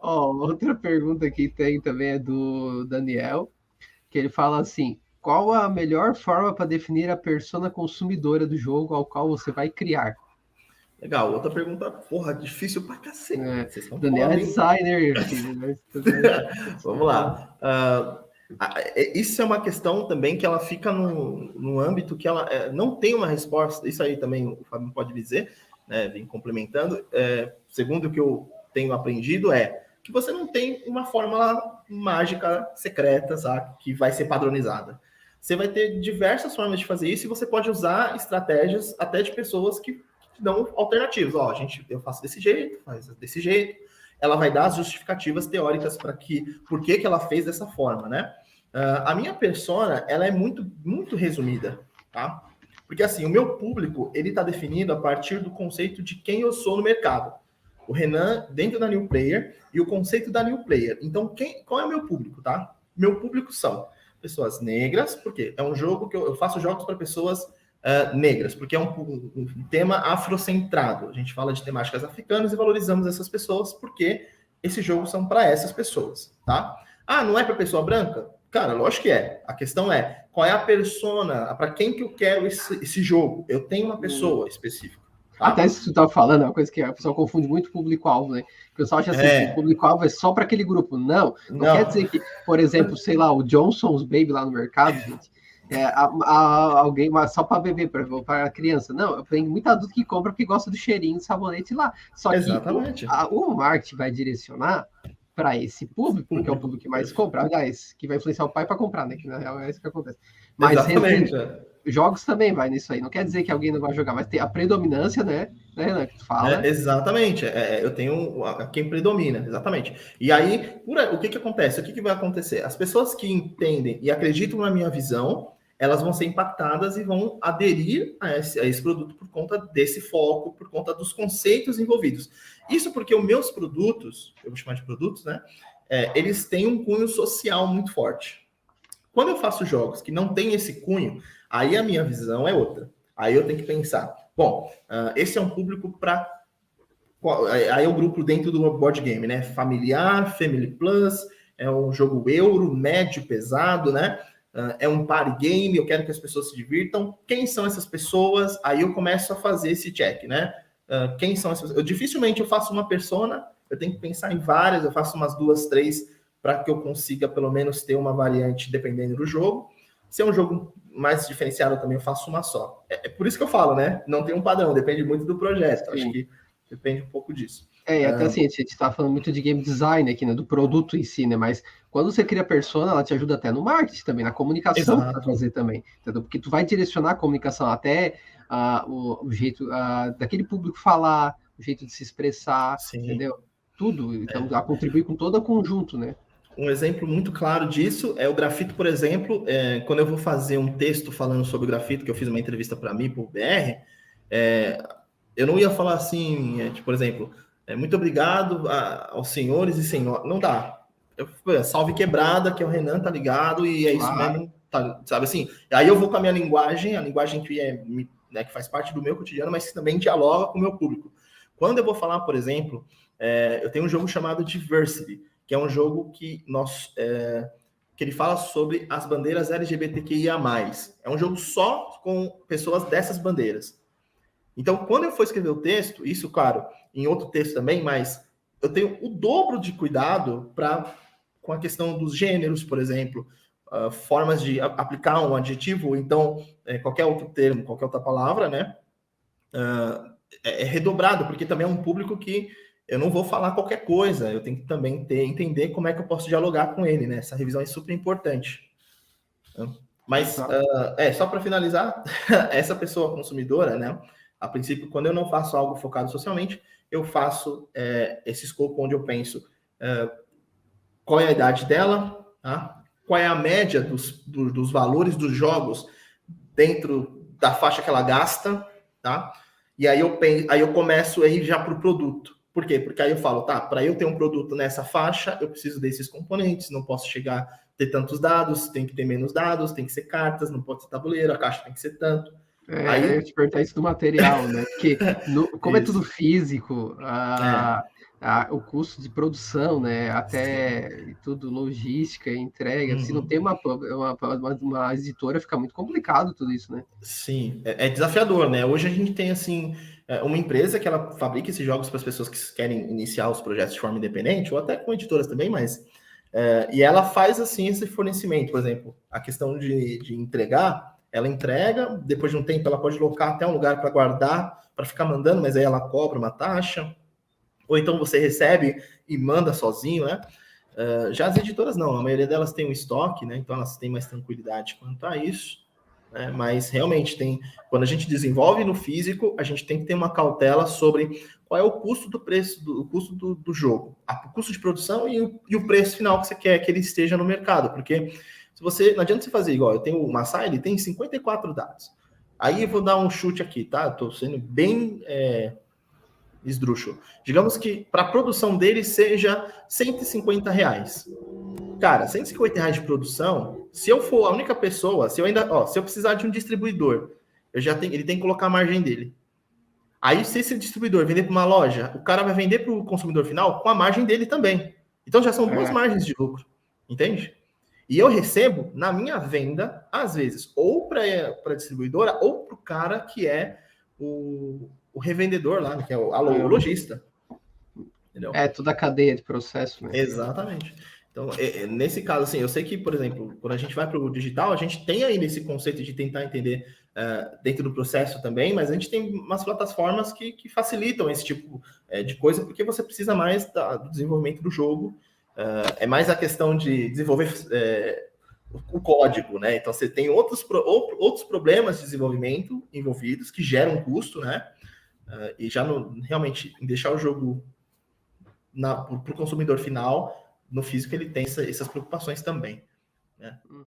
Ó, outra pergunta que tem também é do Daniel, que ele fala assim: qual a melhor forma para definir a persona consumidora do jogo ao qual você vai criar? Legal, outra pergunta, porra, difícil pra cacete. É, Vocês estão Daniel é foda, hein? designer, filho, né? Vamos lá. Isso é uma questão também que ela fica no âmbito que ela não tem uma resposta. Isso aí também o Fábio pode dizer, né? Vem complementando. Segundo o que eu tenho aprendido, é que você não tem uma fórmula mágica secreta, sabe, que vai ser padronizada. Você vai ter diversas formas de fazer isso e você pode usar estratégias até de pessoas que te dão alternativas. Ó, gente, eu faço desse jeito, faz desse jeito. Ela vai dar as justificativas teóricas para por que ela fez dessa forma, né? A minha persona, ela é muito, muito resumida, tá? Porque assim, o meu público, ele está definido a partir do conceito de quem eu sou no mercado. O Renan, dentro da New Player, e o conceito da New Player. Então, qual é o meu público, tá? Meu público são pessoas negras, porque é um jogo que eu faço jogos para pessoas negras, porque é um tema afrocentrado. A gente fala de temáticas africanas e valorizamos essas pessoas porque esses jogos são para essas pessoas, tá? Ah, não é para pessoa branca? Cara, lógico que é. A questão é, qual é a persona, para quem que eu quero esse jogo? Eu tenho uma pessoa específica, Até tá? isso que você estava falando, é uma coisa que a pessoa confunde muito público-alvo, né? O pessoal acha assim que público-alvo é só para aquele grupo. Não, não quer Não, dizer que, por exemplo, sei lá, o Johnson's Baby lá no mercado, gente, alguém só para beber, para criança. Não, tem muito adulto que compra porque gosta do cheirinho de sabonete lá. Só que exatamente. o marketing vai direcionar para esse público, porque é o público que mais compra, aliás, que vai influenciar o pai para comprar, né? Que na real é isso que acontece. Mas Exatamente. jogos também vai nisso aí. Não quer dizer que alguém não vai jogar, mas tem a predominância, né? Que tu fala. Exatamente. Eu tenho quem predomina, exatamente. E aí, o que acontece? O que vai acontecer? As pessoas que entendem e acreditam na minha visão, elas vão ser impactadas e vão aderir a esse produto por conta desse foco, por conta dos conceitos envolvidos. Isso porque os meus produtos, eu vou chamar de produtos, né? Eles têm um cunho social muito forte. Quando eu faço jogos que não tem esse cunho, aí a minha visão é outra. Aí eu tenho que pensar, bom, esse é um público para... Aí é o grupo dentro do board game, né? Familiar, Family Plus, é um jogo euro, médio, pesado, né? É um party game, eu quero que as pessoas se divirtam. Quem são essas pessoas? Aí eu começo a fazer esse check, né? Quem são essas pessoas? Dificilmente eu faço uma persona, eu tenho que pensar em várias, eu faço umas 2, 3 para que eu consiga pelo menos ter uma variante dependendo do jogo. Se é um jogo mais diferenciado também, eu faço uma só. É por isso que eu falo, né? Não tem um padrão, depende muito do projeto. Acho Sim. que depende um pouco disso. E até assim, a gente está falando muito de game design aqui, né? Do produto em si, né? Mas quando você cria persona, ela te ajuda até no marketing também, na comunicação para Exato. fazer também, entendeu? Porque tu vai direcionar a comunicação até o jeito daquele público falar, o jeito de se expressar, Sim. entendeu? Tudo. Então, a contribuir com todo o conjunto, né? Um exemplo muito claro disso é o grafito, por exemplo. Quando eu vou fazer um texto falando sobre o grafito, que eu fiz uma entrevista para mim, por BR, eu não ia falar assim, tipo, por exemplo, muito obrigado aos senhores e senhoras. Não dá. Salve quebrada, que é o Renan, tá ligado? E é isso Claro. mesmo, tá, sabe assim? Aí eu vou com a minha linguagem, a linguagem que que faz parte do meu cotidiano, mas que também dialoga com o meu público. Quando eu vou falar, por exemplo, eu tenho um jogo chamado Diversity, que é um jogo que que ele fala sobre as bandeiras LGBTQIA+. É um jogo só com pessoas dessas bandeiras. Então, quando eu for escrever o texto, isso, claro, em outro texto também, mas eu tenho o dobro de cuidado com a questão dos gêneros, por exemplo, formas de aplicar um adjetivo, ou então qualquer outro termo, qualquer outra palavra, né? É redobrado, porque também é um público que eu não vou falar qualquer coisa, eu tenho que também entender como é que eu posso dialogar com ele, né? Essa revisão é super importante. Mas, Exato. só para finalizar, essa pessoa consumidora, né? A princípio, quando eu não faço algo focado socialmente, eu faço esse escopo onde eu penso qual é a idade dela, tá? Qual é a média dos valores dos jogos dentro da faixa que ela gasta, tá? E aí eu começo a ir já para o produto. Por quê? Porque aí eu falo, tá, para eu ter um produto nessa faixa, eu preciso desses componentes, não posso chegar a ter tantos dados, tem que ter menos dados, tem que ser cartas, não pode ser tabuleiro, a caixa tem que ser tanto. Eu Aí, te perguntar isso do material, né? Porque como é tudo isso. físico, o custo de produção, né? Até tudo, logística, entrega. Se não tem uma editora, fica muito complicado tudo isso, né? Sim, é desafiador, né? Hoje a gente tem, assim, uma empresa que ela fabrica esses jogos para as pessoas que querem iniciar os projetos de forma independente, ou até com editoras também, mas... e ela faz, assim, esse fornecimento. Por exemplo, a questão de entregar, ela entrega, depois de um tempo ela pode locar até um lugar para guardar, para ficar mandando, mas aí ela cobra uma taxa. Ou então você recebe e manda sozinho, né? Já as editoras não, a maioria delas tem um estoque, né? Então elas têm mais tranquilidade quanto a isso. Né? Mas realmente quando a gente desenvolve no físico, a gente tem que ter uma cautela sobre qual é o custo do preço, o custo do jogo, o custo de produção e o preço final que você quer que ele esteja no mercado, porque se você não adianta você fazer igual, eu tenho o Massai, ele tem 54 dados. Aí eu vou dar um chute aqui, tá? Eu tô sendo bem esdrúxulo. Digamos que para a produção dele seja R$ 150. Cara, R$ 150 de produção, se eu for a única pessoa, se eu precisar de um distribuidor, ele tem que colocar a margem dele. Aí, se esse distribuidor vender para uma loja, o cara vai vender para o consumidor final com a margem dele também. Então já são duas margens de lucro, entende? E eu recebo na minha venda, às vezes, ou para a distribuidora, ou para o cara que é o revendedor lá, que é o lojista. Entendeu? Toda a cadeia de processo, né? Exatamente. Então, nesse caso, assim, eu sei que, por exemplo, quando a gente vai para o digital, a gente tem ainda esse conceito de tentar entender dentro do processo também, mas a gente tem umas plataformas que facilitam esse tipo de coisa, porque você precisa mais do desenvolvimento do jogo, é mais a questão de desenvolver o código, né? Então, você tem outros problemas de desenvolvimento envolvidos que geram custo, né? E já realmente em deixar o jogo para o consumidor final, no físico ele tem essas preocupações também. Né?